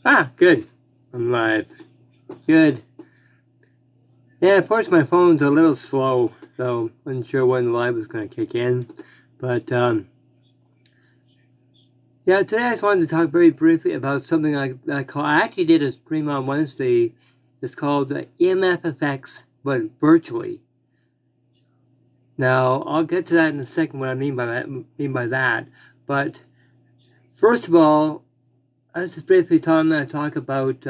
Ah, good. I'm live. Good. Yeah, of course my phone's a little slow, so I wasn't sure when the live was going to kick in. But, yeah, today I just wanted to talk very briefly about something I actually did a stream on Wednesday. It's called the EMF Effects, but virtually. Now, I'll get to that in a second, what I mean by that. But, first of all, I was just briefly talk about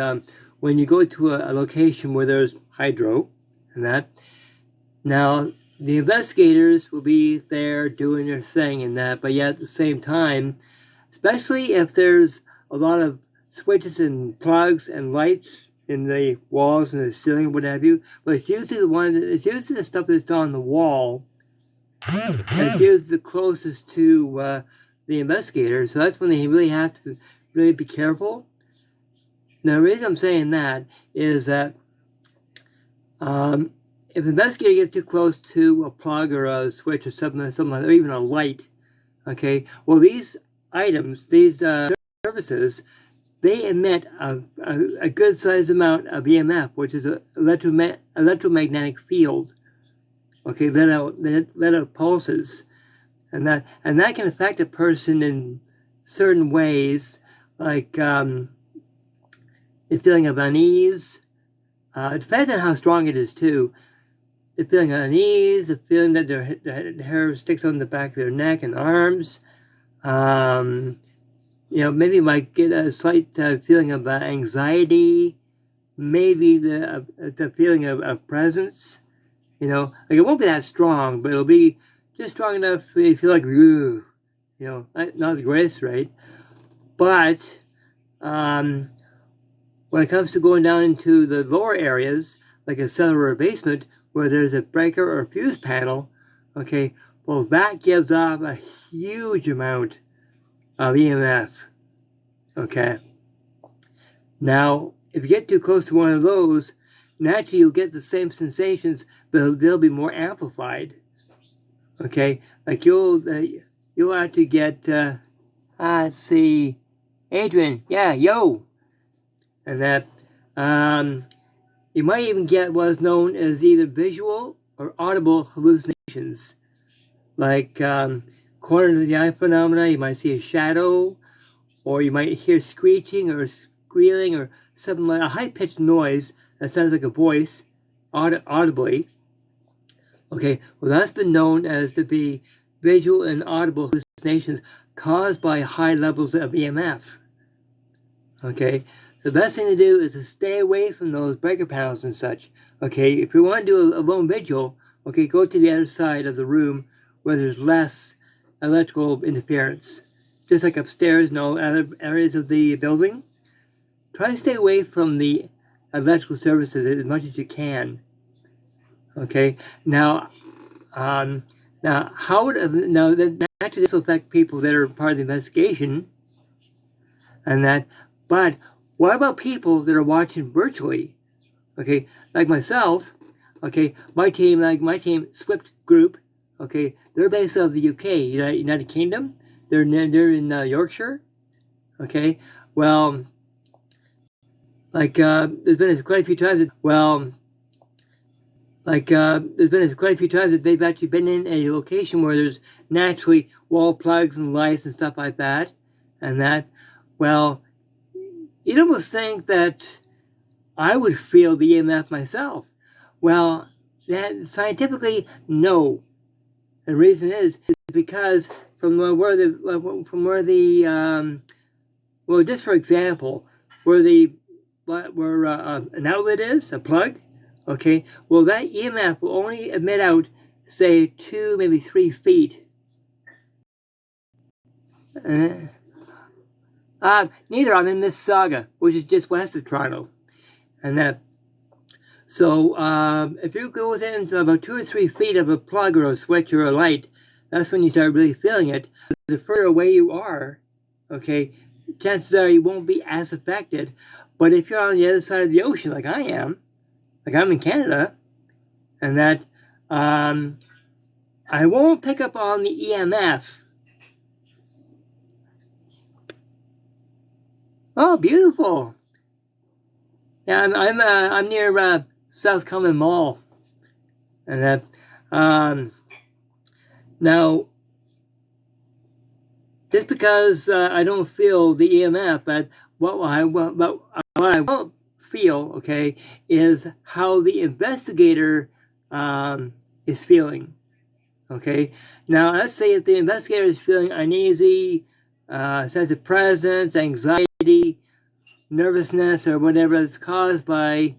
when you go to a location where there's hydro and that. Now, the investigators will be there doing their thing and that, but yet at the same time, especially if there's a lot of switches and plugs and lights in the walls and the ceiling, what have you, but it's usually the stuff that's on the wall that's usually the closest to the investigator. So that's when they really have to really be careful. Now, the reason I'm saying that is that if an investigator gets too close to a plug or a switch or something like that, or even a light, okay, well, these items, these surfaces, they emit a good sized amount of EMF, which is an electromagnetic field. Okay, let out pulses, and that can affect a person in certain ways, like the feeling of unease. It depends on how strong it is too. The feeling of unease, the feeling that their hair sticks on the back of their neck and arms. Maybe you might get a slight feeling of anxiety. Maybe the feeling of presence. Like it won't be that strong, but it'll be just strong enough that you feel like, ugh, not the greatest, right? But when it comes to going down into the lower areas, like a cellar or a basement, where there's a breaker or a fuse panel, okay, well, that gives off a huge amount of EMF, okay? Now, if you get too close to one of those, naturally you'll get the same sensations, but they'll be more amplified, okay? Like you'll actually get, let's see, Adrian, yeah, yo! And that, you might even get what is known as either visual or audible hallucinations. Like, according to the eye phenomena, you might see a shadow, or you might hear screeching or squealing or something like a high-pitched noise that sounds like a voice, audibly. Okay, well, that's been known as to be visual and audible hallucinations caused by high levels of EMF. Okay, so the best thing to do is to stay away from those breaker panels and such. Okay, if you want to do a lone vigil, okay, go to the other side of the room where there's less electrical interference. Just like upstairs and all other areas of the building. Try to stay away from the electrical services as much as you can. Okay, now that naturally this will affect people that are part of the investigation, and that. But what about people that are watching virtually? Okay, like myself. Okay, my team, SWYPT Group. Okay, they're based out of the UK, United Kingdom. They're in Yorkshire. Okay, well, there's been quite a few times. That they've actually been in a location where there's naturally wall plugs and lights and stuff like that, and that. Well, you'd almost think that I would feel the EMF myself. Well, that scientifically, no. And the reason is because just for example, where an outlet is, a plug, okay, well, that EMF will only emit out, say, 2, maybe 3 feet. Neither. I'm in Mississauga, which is just west of Toronto. And that. So, if you go within about 2 or 3 feet of a plug or a switch or a light, that's when you start really feeling it. The further away you are, okay, chances are you won't be as affected. But if you're on the other side of the ocean, like I am, like I'm in Canada, and that, I won't pick up on the EMF. Oh, beautiful. Yeah, I'm near South Common Mall, and that now just because I don't feel the EMF, but what I will feel, okay, is how the investigator is feeling. Okay, now let's say if the investigator is feeling uneasy, sense of presence, anxiety, nervousness, or whatever is caused by,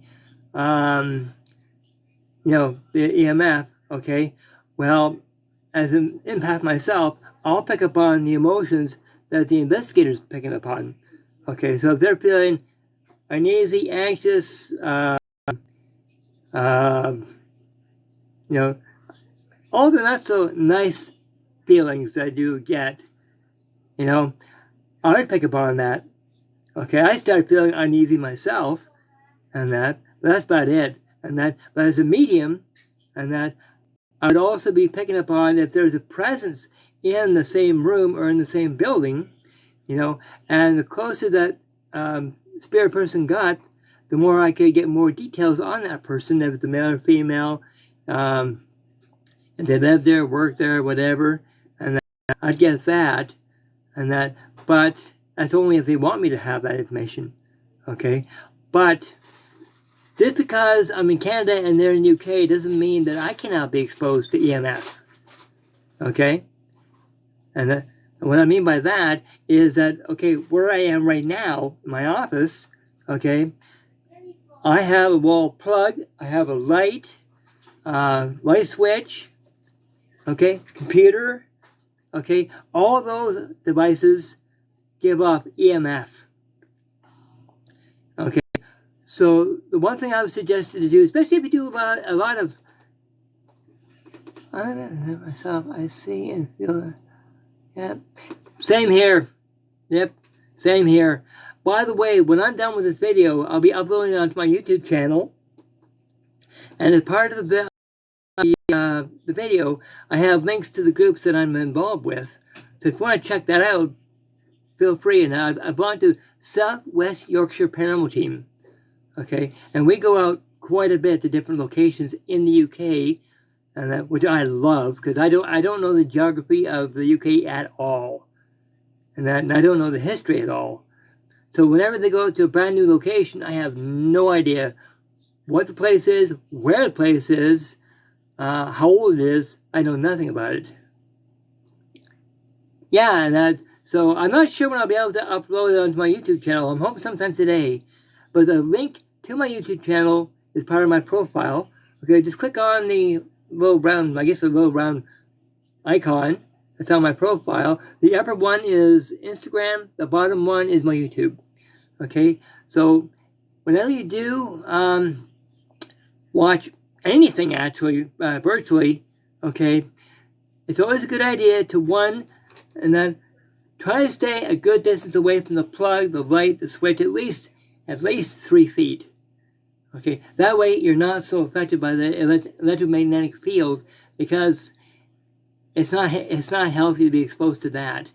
the EMF. Okay, well, as an empath myself, I'll pick up on the emotions that the investigator's picking up on. Okay, so if they're feeling uneasy, anxious, all the not so nice feelings that you get, I pick up on that. Okay, I started feeling uneasy myself, and but that's about it. But as a medium, I would also be picking up on if there's a presence in the same room or in the same building, and the closer that spirit person got, the more I could get more details on that person, if it's a male or female, if they live there, work there, whatever, and I'd get that, but that's only if they want me to have that information, okay? But just because I'm in Canada and they're in the UK doesn't mean that I cannot be exposed to EMF, okay? And what I mean by that is that, okay, where I am right now, my office, okay, I have a wall plug, I have a light switch, okay, computer, okay, all those devices give off EMF. Okay, so the one thing I would suggest to do, especially if you do a lot of, I don't know myself, I see and feel, yeah, same here, yep, same here. By the way, when I'm done with this video, I'll be uploading it onto my YouTube channel, and as part of the video, I have links to the groups that I'm involved with. So if you want to check that out, feel free. And I belong to Southwest Yorkshire Paranormal Team. Okay, and we go out quite a bit to different locations in the UK, and which I love because I don't know the geography of the UK at all, and I don't know the history at all. So whenever they go to a brand new location, I have no idea what the place is, where the place is, how old it is. I know nothing about it. Yeah, and so I'm not sure when I'll be able to upload it onto my YouTube channel. I'm hoping sometime today. But the link to my YouTube channel is part of my profile. Okay, just click on the little round, icon that's on my profile. The upper one is Instagram. The bottom one is my YouTube. Okay, so whenever you do watch anything actually virtually, okay, it's always a good idea to try to stay a good distance away from the plug, the light, the switch, at least 3 feet. Okay, that way you're not so affected by the electromagnetic field, because it's not healthy to be exposed to that.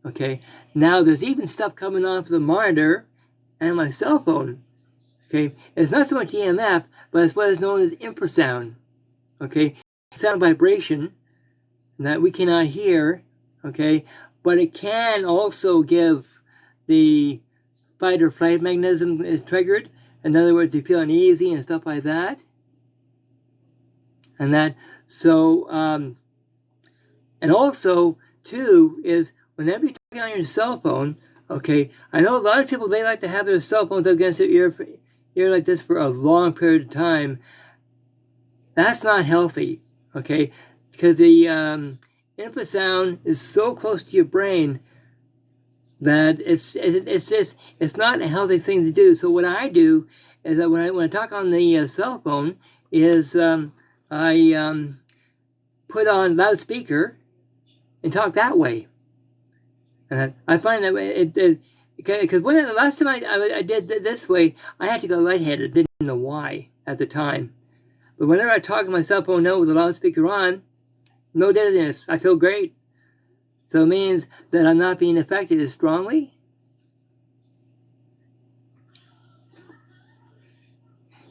Okay, now there's even stuff coming off the monitor and my cell phone. Okay, it's not so much EMF, but it's what is known as infrasound. Okay, sound vibration that we cannot hear. Okay, but it can also give the fight or flight mechanism is triggered. In other words, you feel uneasy and stuff like that. So, and also, too, is whenever you're talking on your cell phone, okay, I know a lot of people, they like to have their cell phones up against their ear like this for a long period of time. That's not healthy, okay, because the infrasound is so close to your brain that it's not a healthy thing to do. So what I do is that when I talk on the cell phone is I put on loudspeaker and talk that way. I find that because when the last time I did this way, I had to go lightheaded. Didn't know why at the time. But whenever I talk on my cell phone now with the loudspeaker on, no dizziness. I feel great. So it means that I'm not being affected as strongly.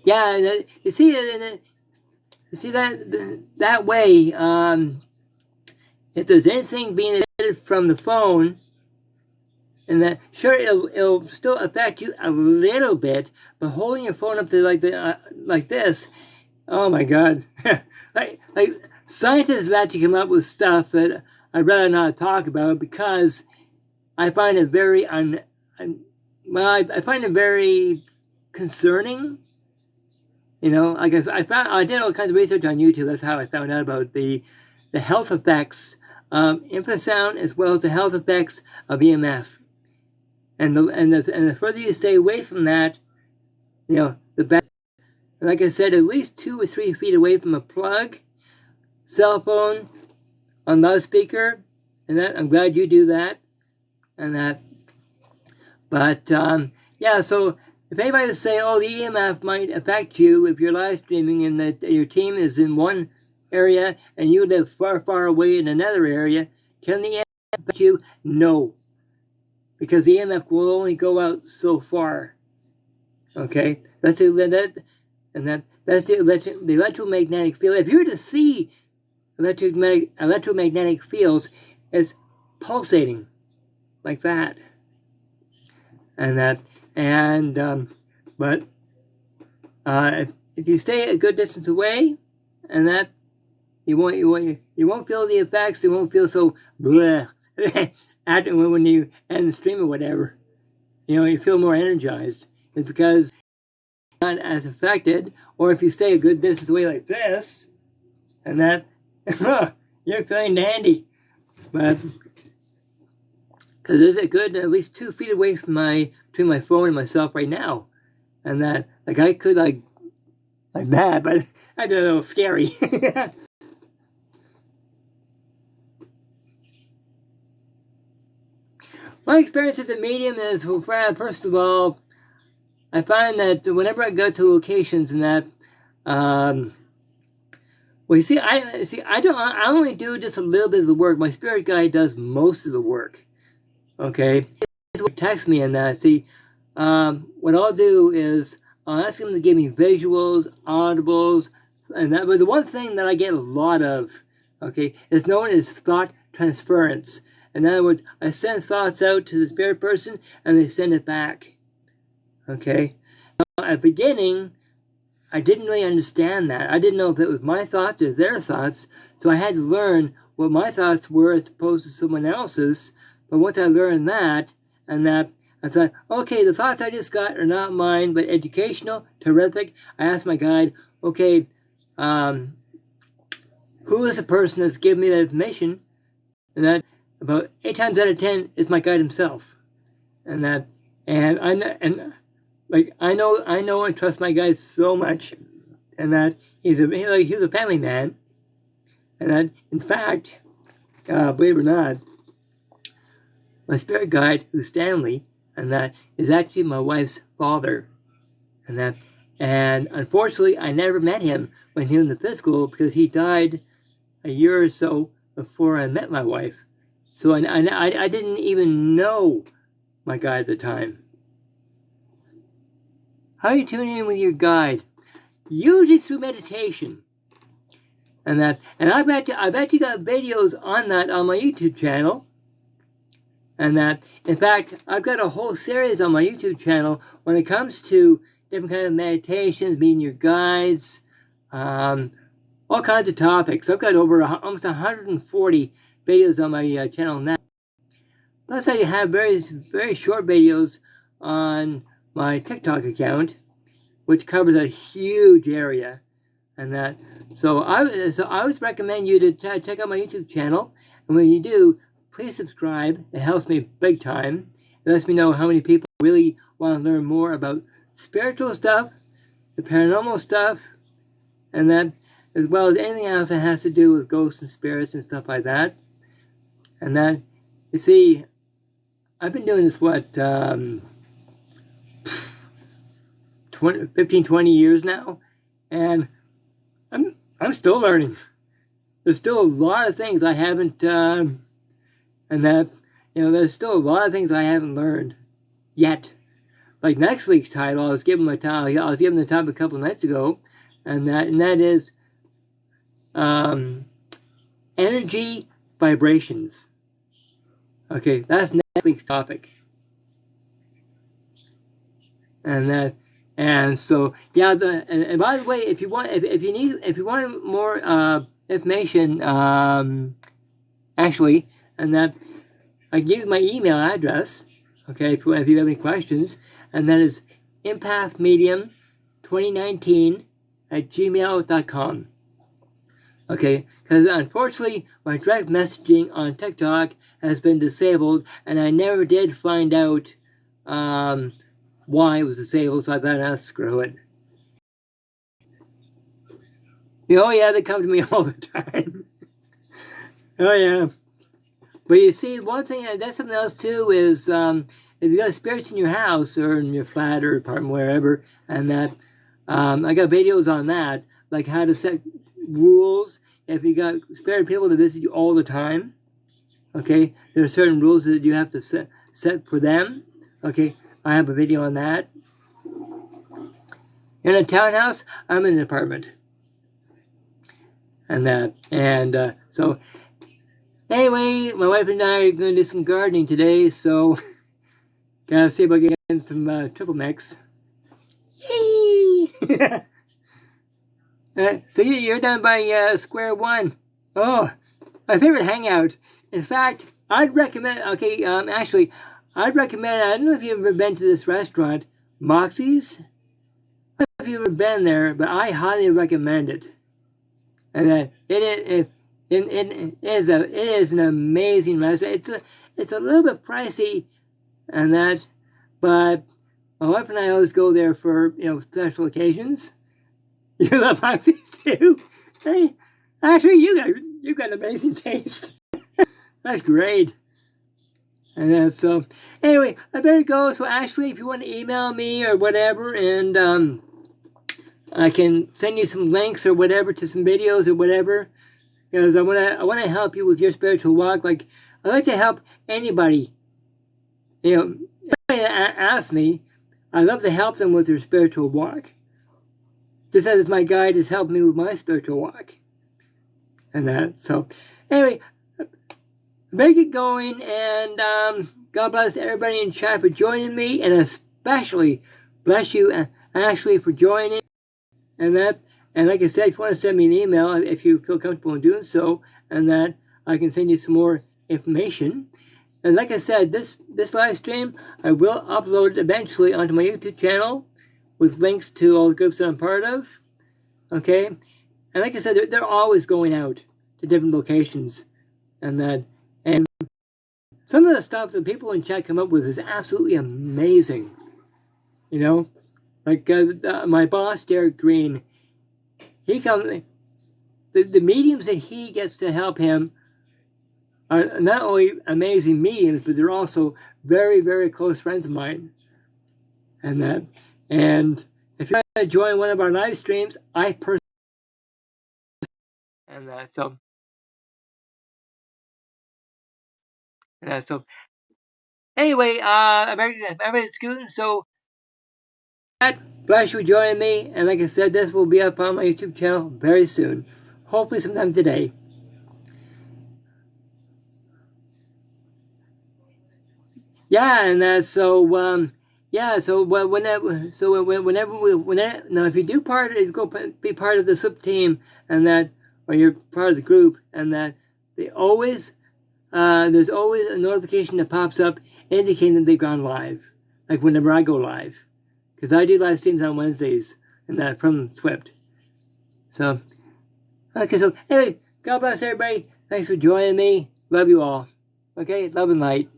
Yeah, you see, that way. If there's anything being emitted from the phone, and that sure it'll still affect you a little bit, but holding your phone up to like this, oh my God, like scientists have actually come up with stuff that I'd rather not talk about because I find it very I find it very concerning. You know, like I did all kinds of research on YouTube. That's how I found out about the health effects of infrasound as well as the health effects of EMF. And the further you stay away from that, you know, the better. Like I said, at least 2 or 3 feet away from a plug, cell phone, on loudspeaker, and that. I'm glad you do that, and that. But yeah, so if anybody say, "Oh, the EMF might affect you if you're live streaming and that your team is in one area and you live far, far away in another area," can the EMF affect you? No, because the EMF will only go out so far. Okay, that's the electromagnetic field. If you were to see electromagnetic fields, it's pulsating like that, but if you stay a good distance away, and that you won't feel the effects. You won't feel so bleh after when you end the stream or whatever. You know, you feel more energized. It's because you're not as affected. Or if you stay a good distance away like this, and that you're feeling dandy. But because there's a good at least 2 feet away from between my phone and myself right now, and that like I could like that, but I did a little scary. My experience as a medium is, first of all, I find that whenever I go to locations and that, well, you see, I only do just a little bit of the work. My spirit guide does most of the work. Okay, he texts me and that. See, what I'll do is I'll ask him to give me visuals, audibles, and that. But the one thing that I get a lot of, okay, is known as thought transference. In other words, I send thoughts out to the spirit person, and they send it back. Okay. Now, at the beginning, I didn't really understand that. I didn't know if it was my thoughts or their thoughts, so I had to learn what my thoughts were as opposed to someone else's. But once I learned that, I thought, okay, the thoughts I just got are not mine, but educational, terrific. I asked my guide, okay, who is the person that's given me that information? And that about 8 times out of 10 is my guide himself. I know and trust my guide so much, and that he's a family man, and that in fact, believe it or not, my spirit guide, who's Stanley, and that is actually my wife's father, and unfortunately I never met him when he was in the physical because he died a year or so before I met my wife. So I didn't even know my guide at the time. How are you tuning in with your guide? Usually through meditation. And I bet you got videos on that on my YouTube channel. And in fact, I've got a whole series on my YouTube channel when it comes to different kinds of meditations, meeting your guides, all kinds of topics. I've got over almost 140 videos on my channel now. Plus, I have very, very short videos on my TikTok account, which covers a huge area, and So I would recommend you to check out my YouTube channel, and when you do, please subscribe. It helps me big time. It lets me know how many people really want to learn more about spiritual stuff, the paranormal stuff, and that, as well as anything else that has to do with ghosts and spirits and stuff like that. And you see, I've been doing this, 15, 20 years now, and I'm still learning. There's still a lot of things I haven't, there's still a lot of things I haven't learned yet. like next week's title, I was given the title a couple of nights ago, and that is energy vibrations. Okay, that's next week's topic. And so yeah, and by the way, if you want more information, actually, and that I can give you my email address. Okay, if you have any questions, and that is empathmedium2019@gmail.com. Okay, because unfortunately my direct messaging on TikTok has been disabled, and I never did find out why it was disabled, so I thought, screw it. Oh yeah, they come to me all the time. Oh yeah. But you see, one thing, that's something else too, is if you got spirits in your house or in your flat or apartment, wherever, and that, I got videos on that, like how to set rules if you got spirit people to visit you all the time. Okay, there are certain rules that you have to set for them. Okay, I have a video on that. In a townhouse, I'm in an apartment. And that, and so, anyway, my wife and I are going to do some gardening today, so gotta see about getting some triple mix. Yay! So you're done by square one. Oh, my favorite hangout. In fact, I'd recommend, okay, actually, I'd recommend, I don't know if you've ever been to this restaurant, Moxie's. I don't know if you've ever been there, but I highly recommend it. And it is an amazing restaurant. It's a little bit pricey, and that, but my wife and I always go there for special occasions. You love Moxie's too? Hey, actually, you got amazing taste. That's great. And then, so, anyway, I better go. So, Ashley, if you want to email me or whatever, and I can send you some links or whatever to some videos or whatever, because I want to help you with your spiritual walk. Like, I like to help anybody. Anybody that asks me, I love to help them with their spiritual walk. Just as my guide has helped me with my spiritual walk. And that, so, anyway, I better get going, and God bless everybody in chat for joining me, and especially bless you, Ashley, for joining. And that, and like I said, if you want to send me an email, if you feel comfortable in doing so, and that I can send you some more information. And like I said, this live stream, I will upload it eventually onto my YouTube channel with links to all the groups that I'm part of. Okay? And like I said, they're always going out to different locations. And that, and some of the stuff that people in chat come up with is absolutely amazing. Like my boss, Derek Green, he comes, the mediums that he gets to help him are not only amazing mediums, but they're also very, very close friends of mine. And that, and if you want to join one of our live streams, I personally, and that, so, anyway, everybody's scooting, so, bless you for joining me, and like I said, this will be up on my YouTube channel very soon. Hopefully sometime today. Yeah, and so whenever now if you do be part of the SWYPT team, and that, or you're part of the group, and that there's always a notification that pops up indicating that they've gone live, like whenever I go live, because I do live streams on Wednesdays, and that from SWYPT. So, okay, so anyway, God bless everybody. Thanks for joining me. Love you all. Okay, love and light.